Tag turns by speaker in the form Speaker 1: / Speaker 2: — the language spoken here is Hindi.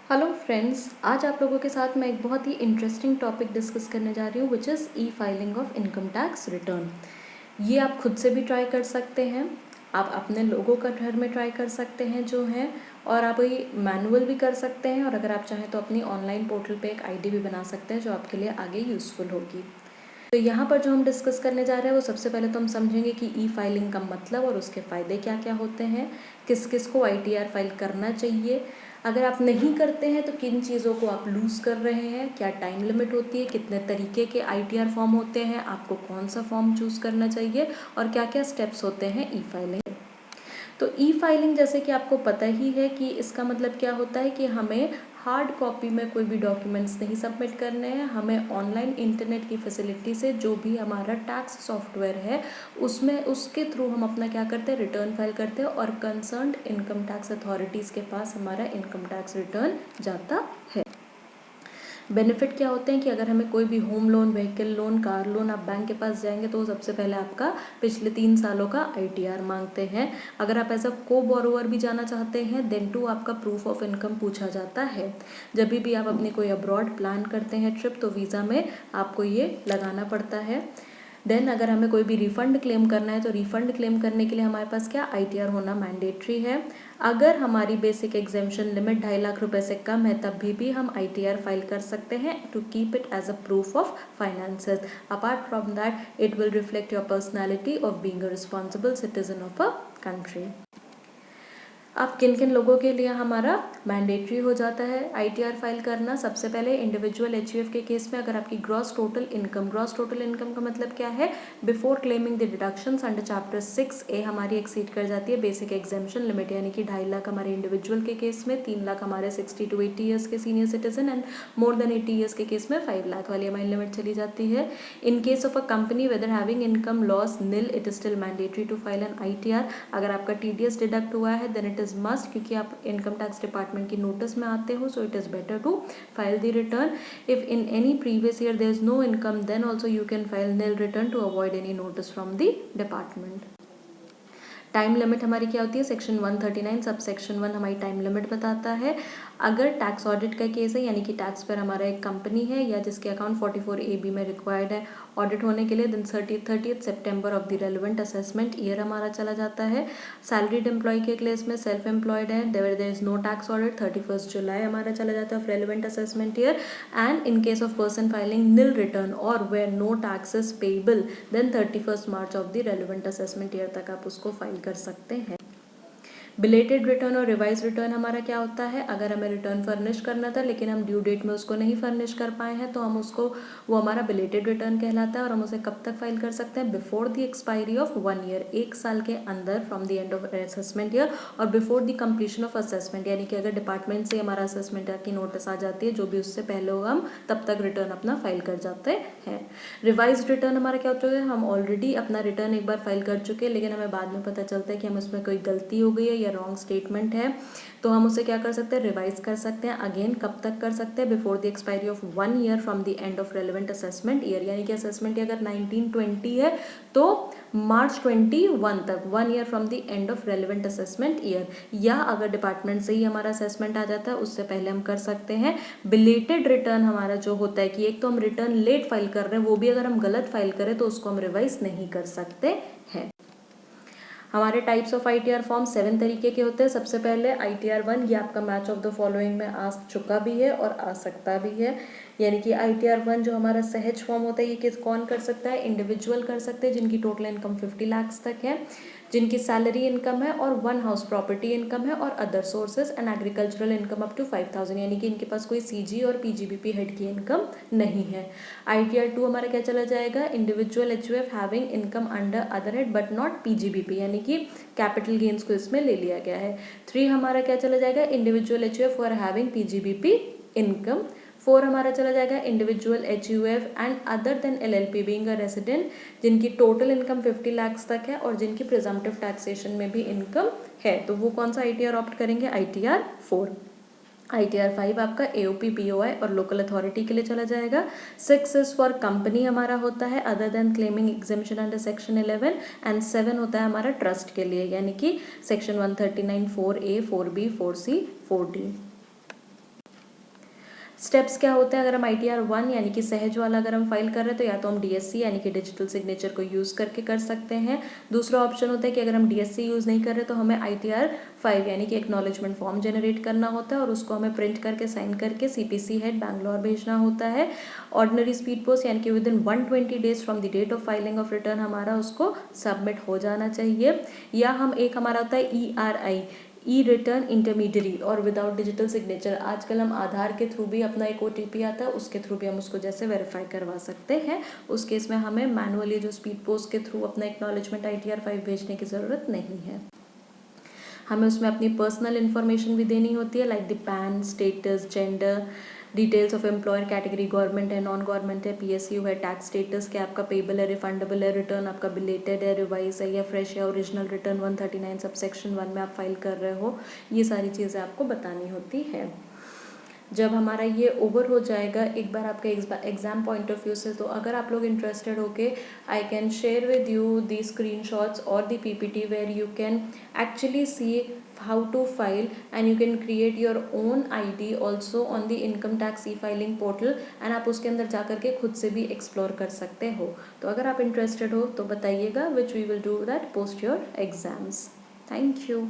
Speaker 1: हेलो फ्रेंड्स, आज आप लोगों के साथ मैं एक बहुत ही इंटरेस्टिंग टॉपिक डिस्कस करने जा रही हूँ which is E filing of income tax return. ये आप खुद से भी ट्राई कर सकते हैं, आप अपने लोगों का घर में ट्राई कर सकते हैं जो हैं, और आप ये मैनुअल भी कर सकते हैं, और अगर आप चाहें तो अपनी ऑनलाइन पोर्टल पे एक आईडी भी बना सकते हैं जो आपके लिए आगे यूज़फुल होगी। तो यहाँ पर जो हम डिस्कस करने जा रहे हैं वो सबसे पहले तो हम समझेंगे कि ई फाइलिंग का मतलब और उसके फ़ायदे क्या क्या होते हैं, किस किस को आईटीआर फाइल करना चाहिए, अगर आप नहीं करते हैं तो किन चीज़ों को आप लूज़ कर रहे हैं, क्या टाइम लिमिट होती है, कितने तरीके के आईटीआर फॉर्म होते हैं, आपको कौन सा फॉर्म चूज़ करना चाहिए, और क्या क्या स्टेप्स होते हैं ई फाइलिंग। तो ई फाइलिंग जैसे कि आपको पता ही है कि इसका मतलब क्या होता है कि हमें हार्ड कॉपी में कोई भी डॉक्यूमेंट्स नहीं सबमिट करने हैं, हमें ऑनलाइन इंटरनेट की फैसिलिटी से जो भी हमारा टैक्स सॉफ्टवेयर है उसमें उसके थ्रू हम अपना क्या करते हैं, रिटर्न फाइल करते हैं, और कंसर्न्ड इनकम टैक्स अथॉरिटीज़ के पास हमारा इनकम टैक्स रिटर्न जाता है। बेनिफिट क्या होते हैं कि अगर हमें कोई भी home loan, vehicle loan, car loan, आप बैंक के पास जाएंगे तो सबसे पहले आपका पिछले 3 सालों का आईटीआर मांगते हैं। अगर आप ऐसा को बोरोवर भी जाना चाहते हैं देन टू आपका प्रूफ ऑफ इनकम पूछा जाता है। जब भी आप अपने कोई अब्रॉड प्लान करते हैं ट्रिप तो वीज़ा में आपको ये लगाना पड़ता है। देन अगर हमें कोई भी रिफ़ंड क्लेम करना है तो रिफ़ंड क्लेम करने के लिए हमारे पास क्या आईटीआर होना मैंडेटरी है। अगर हमारी बेसिक एग्जेम्पशन लिमिट 2.5 लाख रुपए से कम है तब भी हम आईटीआर फाइल कर सकते हैं to keep it as a proof of finances. Apart from that it will reflect your personality of being a responsible citizen of a country. अब किन किन लोगों के लिए हमारा मैंडेटरी हो जाता है आईटीआर फाइल करना। सबसे पहले इंडिविजुअल एचयूएफ के केस में अगर आपकी ग्रॉस टोटल इनकम का मतलब क्या है, before claiming the deductions under chapter 6A हमारी एक्सीड कर जाती है बेसिक एग्जेम्पशन लिमिट, यानी कि 2.5 लाख हमारे इंडिविजुअल के केस में, 3 लाख हमारे 60 to 80 ईयर्स के senior citizen, and more than 80 years के केस में 5 लाख वाली हमारी लिमिट चली जाती है। In case of a company whether having income loss nil it is still mandatory to file an ITR. अगर आपका टीडीएस डिडक्ट हुआ है देन इट इज मस्ट, क्योंकि आप इनकम टैक्स डिपार्टमेंट की नोटिस में आते हो, so it is better to file the return. If in any previous year there is no income then also you can file nil return to avoid any notice from the department. Time limit हमारी क्या होती है, सेक्शन 139 सब सेक्शन 1 हमारी टाइम लिमिट बताता है। अगर टैक्स ऑडिट का केस है, यानी कि टैक्स पर हमारा एक कंपनी है या जिसके अकाउंट 44AB में रिक्वायर्ड है ऑडिट होने के लिए, दिन 30th सितंबर of the relevant assessment year हमारा चला जाता है। सैलरीड एम्प्लॉय के केस में सेल्फ एम्प्लॉयड है there is no tax audit, 31 जुलाई हमारा चला जाता है relevant assessment year. And in case of person filing nil return और where no taxes payable then 31 March of the relevant assessment year तक आप उसको फाइल कर सकते हैं। बिलेटेड रिटर्न और रिवाइज रिटर्न हमारा क्या होता है, अगर हमें रिटर्न फर्निश करना था लेकिन हम ड्यू डेट में उसको नहीं फर्निश कर पाए हैं तो हम उसको, वो हमारा बिलेटेड रिटर्न कहलाता है, और हम उसे कब तक फाइल कर सकते हैं, before the expiry of 1 year, 1 साल के अंदर from the end of assessment year, और before the completion of assessment, यानी कि अगर डिपार्टमेंट से हमारा असेसमेंट की नोटिस आ जाती है जो भी उससे पहले होगा हम तब तक रिटर्न अपना फाइल कर जाते हैं। रिवाइज रिटर्न हमारा क्या होता है, हम ऑलरेडी अपना रिटर्न एक बार फाइल कर चुके हैं लेकिन हमें बाद में पता चलता है कि हम उसमें कोई गलती हो गई है या रॉन्ग स्टेटमेंट है, तो हम उसे क्या कर सकते हैं, रिवाइज कर सकते हैं। अगेन कब तक कर सकते हैं, before the expiry of 1 year from the end of relevant assessment year, यानी कि असेसमेंट अगर 1920 है तो मार्च 21 तक, 1 year from the end of relevant assessment year, या अगर डिपार्टमेंट से ही हमारा असेसमेंट आ जाता है उससे पहले हम कर सकते हैं। बिलेटेड रिटर्न हमारा जो होता है कि एक तो हम रिटर्न लेट फाइल कर रहे हैं, वो भी अगर हम गलत फाइल करें तो उसको हम रिवाइज नहीं कर सकते हैं। हमारे टाइप्स ऑफ आईटीआर फॉर्म 7 तरीके के होते हैं। सबसे पहले आईटीआर 1, ये आपका मैच ऑफ द फॉलोइंग में आ चुका भी है और आ सकता भी है, यानी कि आईटीआर 1 जो हमारा सहज फॉर्म होता है ये किस कौन कर सकता है, इंडिविजुअल कर सकते हैं जिनकी टोटल इनकम 50 लाख तक है, जिनकी सैलरी इनकम है और 1 हाउस प्रॉपर्टी इनकम है, और other sources and agricultural income up to 5000, यानी कि इनके पास कोई सीजी और पीजीबीपी हेड की इनकम नहीं है। आईटीआर 2 हमारा क्या चला जाएगा, individual HUF having income under other head but not PGBP, यानी कि कैपिटल गेन्स को इसमें ले लिया गया है। 3 हमारा क्या चला जाएगा, individual HUF for having PGBP income. 4 हमारा चला जाएगा individual HUF and other than LLP being a resident, जिनकी टोटल इनकम 50 लाख तक है और जिनकी प्रिजम्पटिव टैक्सेशन में भी इनकम है, तो वो कौन सा आईटीआर ऑप्ट करेंगे, आईटीआर 4। आईटीआर 5 आपका एओपी पीओआई और लोकल अथॉरिटी के लिए चला जाएगा। 6 इज फॉर कंपनी हमारा होता है other than claiming exemption under section 11, and 7 होता है हमारा ट्रस्ट के लिए, यानी कि section 139 4A 4B 4C 4D। Steps क्या होते हैं अगर हम ITR 1 यानी कि सहज वाला अगर हम फाइल कर रहे हैं तो या तो हम DSC यानी कि डिजिटल सिग्नेचर को यूज़ करके कर सकते हैं। दूसरा ऑप्शन होता है कि अगर हम DSC यूज़ नहीं कर रहे तो हमें ITR 5 यानी कि एक्नॉलेजमेंट फॉर्म जनरेट करना होता है और उसको हमें प्रिंट करके साइन करके CPC हेड बैंगलोर भेजना होता है। ऑर्डिनरी स्पीड पोस्ट यानी कि within 120 days from the date of filing of return हमारा उसको सबमिट हो जाना चाहिए। या हम एक हमारा होता है ERI, ई रिटर्न इंटरमीडियरी और विदाउट डिजिटल सिग्नेचर। आजकल हम आधार के थ्रू भी अपना एक OTP आता है, उसके थ्रू भी हम उसको जैसे वेरीफाई करवा सकते हैं। उस केस में हमें मैनुअली जो स्पीड पोस्ट के थ्रू अपना एक्नॉलेजमेंट ITR 5 भेजने की ज़रूरत नहीं है। हमें उसमें अपनी पर्सनल इन्फॉर्मेशन भी देनी होती है, like the pan, status, gender, details of employer category, government है, नॉन गवर्नमेंट है, PSU है, टैक्स स्टेटस क्या आपका पेबल है, रिफंडेबल है, रिटर्न आपका बिलेटेड है, रिवाइज है या फ्रेश है, ओरिजिनल रिटर्न 139 सबसेक्शन 1 में आप फाइल कर रहे हो, ये सारी चीज़ें आपको बतानी होती है। जब हमारा ये ओवर हो जाएगा एक बार आपके एग्ज़ाम पॉइंट ऑफ व्यू से, तो अगर आप लोग इंटरेस्टेड हो के I can share with you the screenshots और the PPT where you can actually see how to file and you can create your own ID also on the income tax e-filing portal and आप उसके अंदर जा कर के खुद से भी एक्सप्लोर कर सकते हो। तो अगर आप इंटरेस्टेड हो तो बताइएगा, which we will do that post your exams. Thank you.